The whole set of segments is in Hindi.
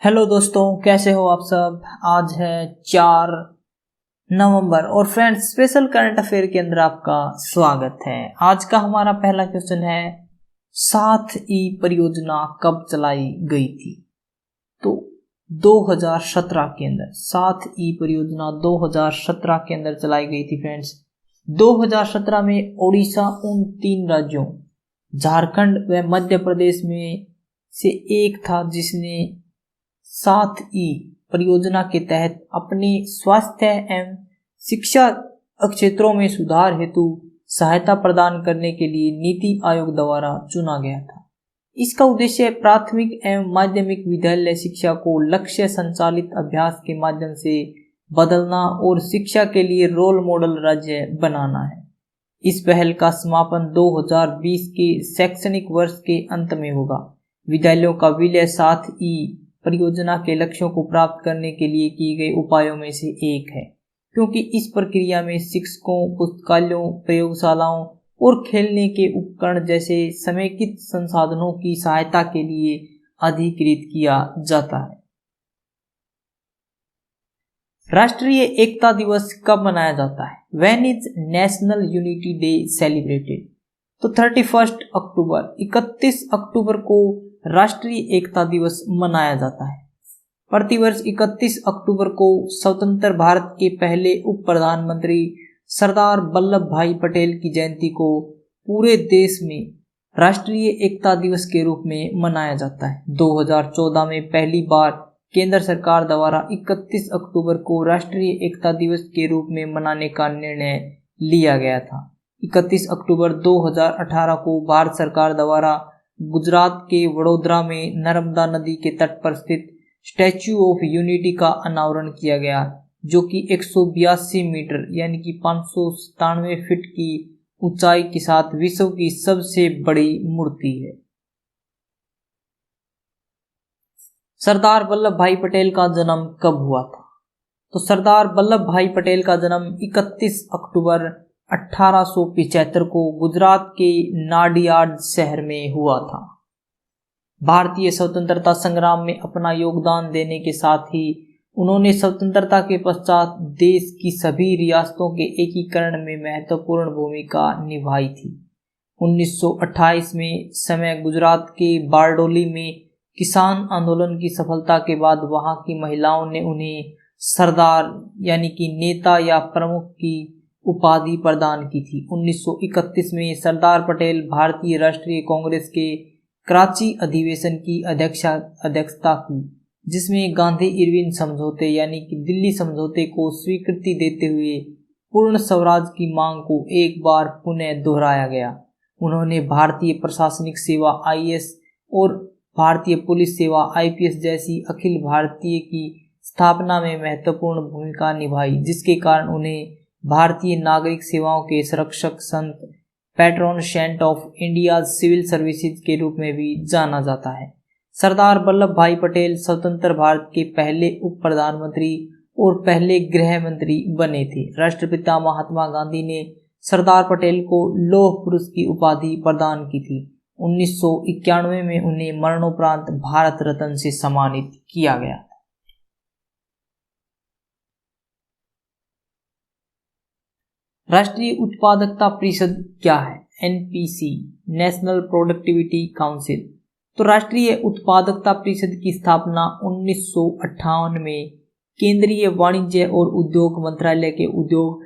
हेलो दोस्तों, कैसे हो आप सब। आज है 4 नवंबर और फ्रेंड्स स्पेशल करंट अफेयर के अंदर आपका स्वागत है। आज का हमारा पहला क्वेश्चन है 7E परियोजना कब चलाई गई थी। तो 2017 के अंदर 7E परियोजना 2017 के अंदर चलाई गई थी फ्रेंड्स। 2017 में ओडिशा उन 3 राज्यों झारखंड व मध्य प्रदेश में से एक था जिसने 7E परियोजना के तहत अपने स्वास्थ्य एवं शिक्षा क्षेत्रों में सुधार हेतु सहायता प्रदान करने के लिए नीति आयोग द्वारा चुना गया था। इसका उद्देश्य प्राथमिक एवं माध्यमिक विद्यालय शिक्षा को लक्ष्य संचालित अभ्यास के माध्यम से बदलना और शिक्षा के लिए रोल मॉडल राज्य बनाना है। इस पहल का समापन 2020 के शैक्षणिक वर्ष के अंत में होगा। विद्यालयों का विलय 7E परियोजना के लक्ष्यों को प्राप्त करने के लिए किए गए उपायों में से एक है, क्योंकि इस प्रक्रिया में शिक्षकों, पुस्तकालयों, प्रयोगशालाओं और खेलने के उपकरण जैसे समेकित संसाधनों की सहायता के लिए अधिकृत किया जाता है। राष्ट्रीय एकता दिवस कब मनाया जाता है? When is national unity day celebrated? तो 31 अक्टूबर को राष्ट्रीय एकता दिवस मनाया जाता है। प्रतिवर्ष 31 अक्टूबर को स्वतंत्र भारत के पहले उप प्रधानमंत्री सरदार वल्लभ भाई पटेल की जयंती को पूरे देश में राष्ट्रीय एकता दिवस के रूप में मनाया जाता है। 2014 में पहली बार केंद्र सरकार द्वारा 31 अक्टूबर को राष्ट्रीय एकता दिवस के रूप में मनाने का निर्णय लिया गया था। 31 अक्टूबर 2018 को भारत सरकार द्वारा गुजरात के वडोदरा में नर्मदा नदी के तट पर स्थित स्टैच्यू ऑफ यूनिटी का अनावरण किया गया, जो कि 182 मीटर यानी कि 597 फीट की ऊंचाई के साथ विश्व की सबसे बड़ी मूर्ति है। सरदार वल्लभ भाई पटेल का जन्म कब हुआ था? तो सरदार वल्लभ भाई पटेल का जन्म 31 अक्टूबर 1875 को गुजरात के नाडियाड शहर में हुआ था। भारतीय स्वतंत्रता संग्राम में अपना योगदान देने के साथ ही उन्होंने स्वतंत्रता के पश्चात देश की सभी रियासतों के एकीकरण में महत्वपूर्ण भूमिका निभाई थी। 1928 में समय गुजरात के बारडोली में किसान आंदोलन की सफलता के बाद वहां की महिलाओं ने उन्हें सरदार यानी कि नेता या प्रमुख की उपाधि प्रदान की थी। 1931 में सरदार पटेल भारतीय राष्ट्रीय कांग्रेस के कराची अधिवेशन की अध्यक्षता की, जिसमें गांधी इरविन समझौते यानी कि दिल्ली समझौते को स्वीकृति देते हुए पूर्ण स्वराज की मांग को एक बार पुनः दोहराया गया। उन्होंने भारतीय प्रशासनिक सेवा IAS और भारतीय पुलिस सेवा IPS जैसी अखिल भारतीय की स्थापना में महत्वपूर्ण भूमिका निभाई, जिसके कारण उन्हें भारतीय नागरिक सेवाओं के संरक्षक संत, patron saint of India civil services के रूप में भी जाना जाता है। सरदार वल्लभ भाई पटेल स्वतंत्र भारत के पहले उप प्रधानमंत्री और पहले गृह मंत्री बने थे। राष्ट्रपिता महात्मा गांधी ने सरदार पटेल को लौह पुरुष की उपाधि प्रदान की थी। 1991 में उन्हें मरणोपरांत भारत रत्न से सम्मानित किया गया। राष्ट्रीय उत्पादकता परिषद क्या है? NPC national productivity council. तो राष्ट्रीय उत्पादकता परिषद की स्थापना 1958 में केंद्रीय वाणिज्य और उद्योग मंत्रालय के उद्योग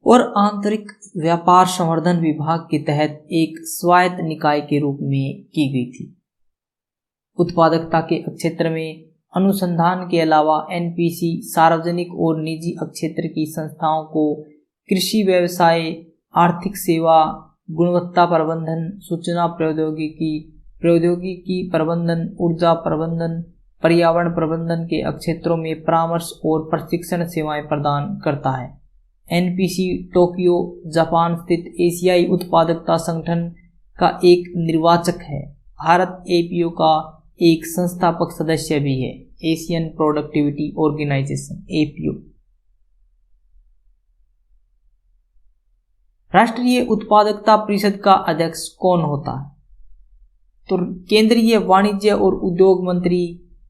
और आंतरिक व्यापार संवर्धन विभाग के तहत एक स्वायत्त निकाय के रूप में की गई थी। उत्पादकता के क्षेत्र में अनुसंधान के अलावा NPC सार्वजनिक और निजी क्षेत्र की संस्थाओं को कृषि व्यवसाय, आर्थिक सेवा, गुणवत्ता प्रबंधन, सूचना प्रौद्योगिकी प्रबंधन, ऊर्जा प्रबंधन, पर्यावरण प्रबंधन के क्षेत्रों में परामर्श और प्रशिक्षण सेवाएं प्रदान करता है। NPC टोक्यो, जापान स्थित एशियाई उत्पादकता संगठन का एक निर्वाचक है। भारत APO का एक संस्थापक सदस्य भी है, एशियन प्रोडक्टिविटी ऑर्गेनाइजेशन APO। राष्ट्रीय उत्पादकता परिषद का अध्यक्ष कौन होता है? तो केंद्रीय वाणिज्य और उद्योग मंत्री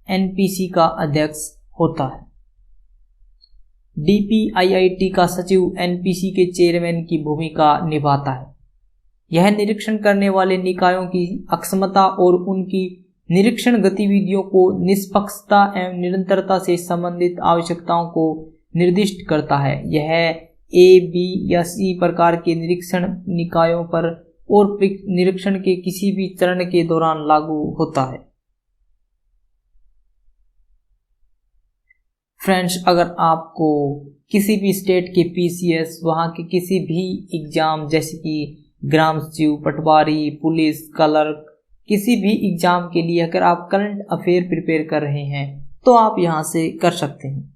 एनपीसी का अध्यक्ष होता है। डीपीआईआईटी का सचिव एनपीसी के चेयरमैन की भूमिका निभाता है। यह निरीक्षण करने वाले निकायों की अक्षमता और उनकी निरीक्षण गतिविधियों को निष्पक्षता एवं निरंतरता से संबंधित आवश्यकताओं को निर्दिष्ट करता है। यह ए, बी या सी प्रकार के निरीक्षण निकायों पर और निरीक्षण के किसी भी चरण के दौरान लागू होता है। फ्रेंड्स, अगर आपको किसी भी स्टेट के पीसीएस, वहाँ के किसी भी एग्जाम जैसे कि ग्राम सचिव, पटवारी, पुलिस, क्लर्क, किसी भी एग्जाम के लिए अगर आप करंट अफेयर प्रिपेयर कर रहे हैं तो आप यहां से कर सकते हैं।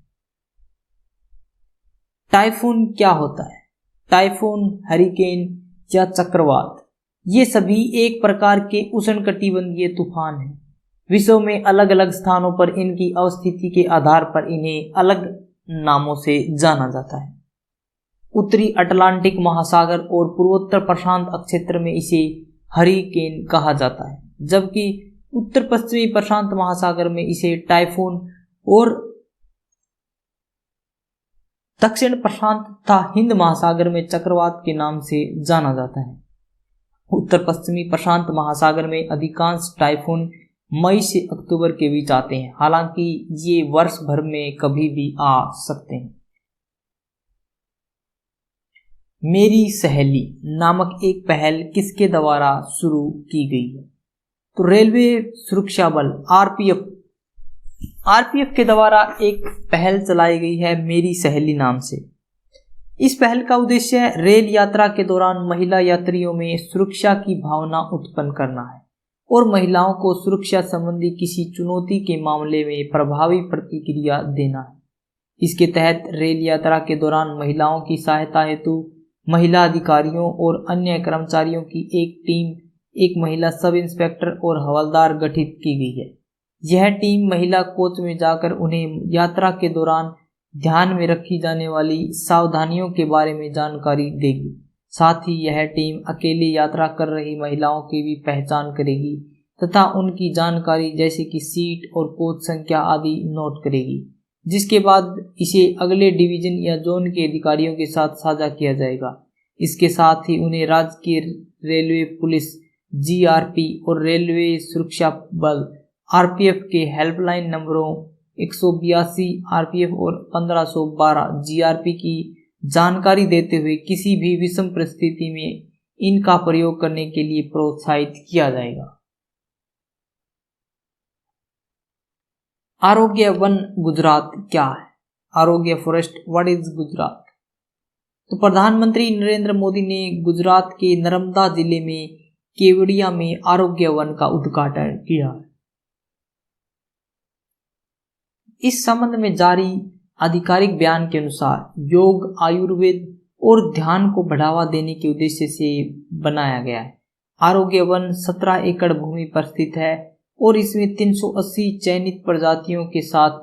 टाइफून क्या होता है? टाइफून, हरिकेन या चक्रवात, ये सभी एक प्रकार के उष्णकटिबंधीय तूफान हैं। विश्व में अलग अलग स्थानों पर इनकी अवस्थिति के आधार पर इन्हें अलग नामों से जाना जाता है। उत्तरी अटलांटिक महासागर और पूर्वोत्तर प्रशांत क्षेत्र में इसे हरिकेन कहा जाता है, जबकि उत्तर पश्चिमी प्रशांत महासागर में इसे टाइफून और दक्षिण प्रशांत तथा हिंद महासागर में चक्रवात के नाम से जाना जाता है। उत्तर पश्चिमी प्रशांत महासागर में अधिकांश टाइफून मई से अक्टूबर के बीच आते हैं, हालांकि ये वर्ष भर में कभी भी आ सकते हैं। मेरी सहेली नामक एक पहल किसके द्वारा शुरू की गई है? तो रेलवे सुरक्षा बल आरपीएफ के द्वारा एक पहल चलाई गई है मेरी सहेली नाम से। इस पहल का उद्देश्य रेल यात्रा के दौरान महिला यात्रियों में सुरक्षा की भावना उत्पन्न करना है और महिलाओं को सुरक्षा संबंधी किसी चुनौती के मामले में प्रभावी प्रतिक्रिया देना है। इसके तहत रेल यात्रा के दौरान महिलाओं की सहायता हेतु महिला अधिकारियों और अन्य कर्मचारियों की एक टीम, एक महिला सब इंस्पेक्टर और हवलदार गठित की गई है। यह टीम महिला कोच में जाकर उन्हें यात्रा के दौरान ध्यान में रखी जाने वाली सावधानियों के बारे में जानकारी देगी। साथ ही यह टीम अकेले यात्रा कर रही महिलाओं की भी पहचान करेगी तथा उनकी जानकारी जैसे कि सीट और कोच संख्या आदि नोट करेगी, जिसके बाद इसे अगले डिवीजन या जोन के अधिकारियों के साथ साझा किया जाएगा। इसके साथ ही उन्हें राज्य की रेलवे पुलिस जीआरपी और रेलवे सुरक्षा बल आरपीएफ के हेल्पलाइन नंबरों 182 आरपीएफ और 1512 जीआरपी की जानकारी देते हुए किसी भी विषम परिस्थिति में इनका प्रयोग करने के लिए प्रोत्साहित किया जाएगा। आरोग्य वन गुजरात क्या है? आरोग्य फॉरेस्ट, व्हाट इज गुजरात? तो प्रधानमंत्री नरेंद्र मोदी ने गुजरात के नर्मदा जिले में केवड़िया में आरोग्य वन का उद्घाटन किया है। इस संबंध में जारी आधिकारिक बयान के अनुसार योग, आयुर्वेद और ध्यान को बढ़ावा देने के उद्देश्य से बनाया गया है। आरोग्य वन 17 एकड़ भूमि पर स्थित है और इसमें 380 चयनित प्रजातियों के साथ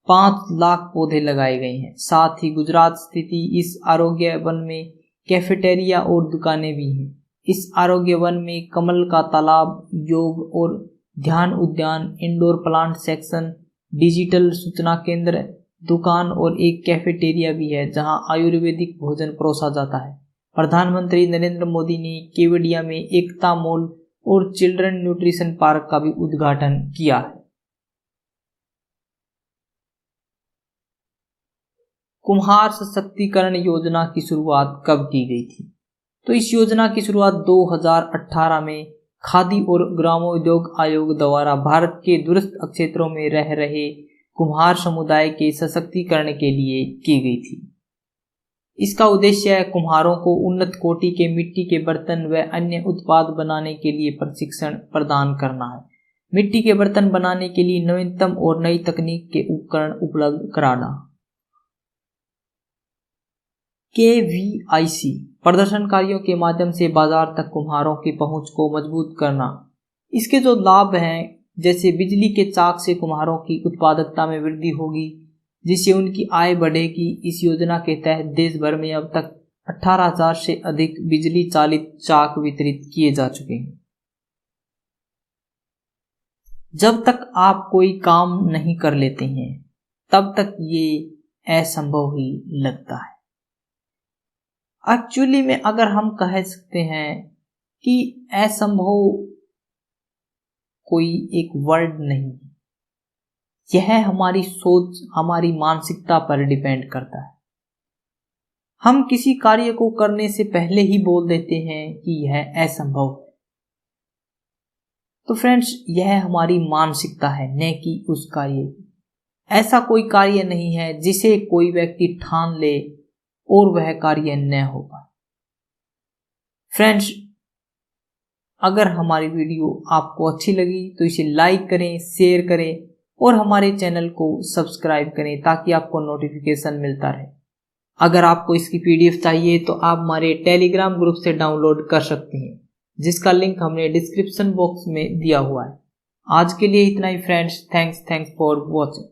5 लाख पौधे लगाए गए हैं। साथ ही गुजरात स्थिति इस आरोग्य वन में कैफेटेरिया और दुकानें भी हैं। इस आरोग्य वन में कमल का तालाब, योग और ध्यान उद्यान, इंडोर प्लांट सेक्शन, डिजिटल सूचना केंद्र, दुकान और एक कैफेटेरिया भी है जहां आयुर्वेदिक भोजन परोसा जाता है। प्रधानमंत्री नरेंद्र मोदी ने केवड़िया में एकता मॉल और चिल्ड्रन न्यूट्रिशन पार्क का भी उद्घाटन किया है। कुम्हार सशक्तिकरण योजना की शुरुआत कब की गई थी? तो इस योजना की शुरुआत 2018 में खादी और ग्रामोद्योग आयोग द्वारा भारत के दूरस्थ क्षेत्रों में रह रहे कुम्हार समुदाय के सशक्तिकरण के लिए की गई थी। इसका उद्देश्य कुम्हारों को उन्नत कोटि के मिट्टी के बर्तन व अन्य उत्पाद बनाने के लिए प्रशिक्षण प्रदान करना है। मिट्टी के बर्तन बनाने के लिए नवीनतम और नई तकनीक के उपकरण उपलब्ध कराना। KVIC प्रदर्शनकारियों के माध्यम से बाजार तक कुम्हारों की पहुंच को मजबूत करना। इसके जो लाभ हैं, जैसे बिजली के चाक से कुम्हारों की उत्पादकता में वृद्धि होगी जिससे उनकी आय बढ़ेगी। इस योजना के तहत देश भर में अब तक 18,000 से अधिक बिजली चालित चाक वितरित किए जा चुके हैं। जब तक आप कोई काम नहीं कर लेते हैं तब तक ये असंभव ही लगता है। एक्चुअली में अगर हम कह सकते हैं कि असंभव कोई एक वर्ड नहीं है, यह हमारी सोच, हमारी मानसिकता पर डिपेंड करता है। हम किसी कार्य को करने से पहले ही बोल देते हैं कि यह असंभव है। तो फ्रेंड्स, यह हमारी मानसिकता है, न कि उस कार्य की। ऐसा कोई कार्य नहीं है जिसे कोई व्यक्ति ठान ले और वह कार्य न हो पाए। फ्रेंड्स, अगर हमारी वीडियो आपको अच्छी लगी तो इसे लाइक करें, शेयर करें और हमारे चैनल को सब्सक्राइब करें ताकि आपको नोटिफिकेशन मिलता रहे। अगर आपको इसकी पीडीएफ चाहिए तो आप हमारे टेलीग्राम ग्रुप से डाउनलोड कर सकते हैं, जिसका लिंक हमने डिस्क्रिप्शन बॉक्स में दिया हुआ है। आज के लिए इतना ही फ्रेंड्स। Thanks for watching.